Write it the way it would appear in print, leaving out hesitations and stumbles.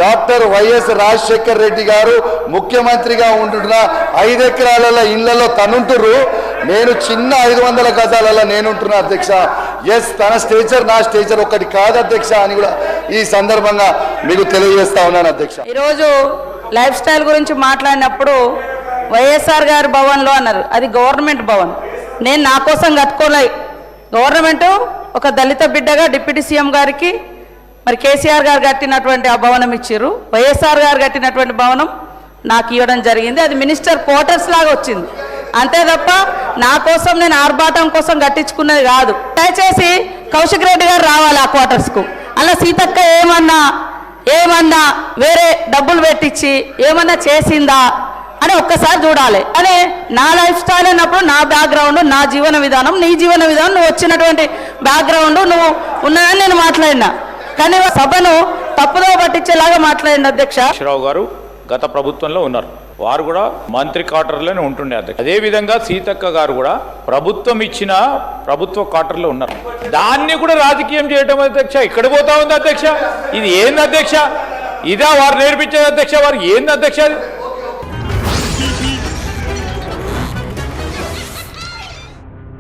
Doctor YS Rajasekhar Reddy గారు ముఖ్యమంత్రిగా ఉంటున్న 5 ఎకరాల ఇళ్లలో తనుంటురు, నేను చిన్న 500 గజాలలో నేనుంటున్నా అధ్యక్ష. ఎస్, తన స్టేచర్ నా స్టేచర్ ఒకటి కాదు అధ్యక్ష అని కూడా ఈ సందర్భంగా మీకు తెలియజేస్తా ఉన్నాను అధ్యక్ష. ఈరోజు లైఫ్ స్టైల్ గురించి మాట్లాడినప్పుడు వైఎస్ఆర్ గారి భవన్లో అన్నారు, అది గవర్నమెంట్ భవన్. నేను నా కోసం కట్టుకోలే, గవర్నమెంట్ ఒక దళిత బిడ్డగా డిప్యూటీ సీఎం గారికి మరి కేసీఆర్ గారు కట్టినటువంటి ఆ భవనం ఇచ్చారు. వైఎస్ఆర్ గారు కట్టినటువంటి భవనం నాకు ఇవ్వడం జరిగింది. అది మినిస్టర్ క్వార్టర్స్ లాగా వచ్చింది, అంతే తప్ప నా కోసం నేను ఆర్భాటం కోసం కట్టించుకున్నది కాదు. దయచేసి కౌశిక్ రెడ్డి గారు రావాలి ఆ క్వార్టర్స్కు. అలా సీతక్క ఏమన్నా వేరే డబ్బులు పెట్టించి ఏమన్నా చేసిందా అని ఒక్కసారి చూడాలి. అదే నా లైఫ్ స్టైల్ అన్నప్పుడు నా బ్యాక్గ్రౌండ్, నా జీవన విధానం, నీ జీవన విధానం, నువ్వు వచ్చినటువంటి బ్యాక్గ్రౌండ్ నువ్వు ఉన్నదని నేను మాట్లాడినా, కానీ సభను తప్పుదో పట్టించేలాగా మాట్లాడిన అధ్యక్ష. రావు గారు గత ప్రభుత్వంలో ఉన్నారు, వారు కూడా మంత్రి క్వార్టర్లోనే ఉంటుండే అధ్యక్ష. అదేవిధంగా సీతక్క గారు కూడా ప్రభుత్వం ఇచ్చిన ప్రభుత్వ క్వార్టర్లో ఉన్నారు. దాన్ని కూడా రాజకీయం చేయడం అధ్యక్ష ఇక్కడ పోతా ఉంది అధ్యక్ష. ఇది ఏంది అధ్యక్ష? ఇదా వారు నేర్పించేది అధ్యక్ష? వారు ఏంది అధ్యక్ష?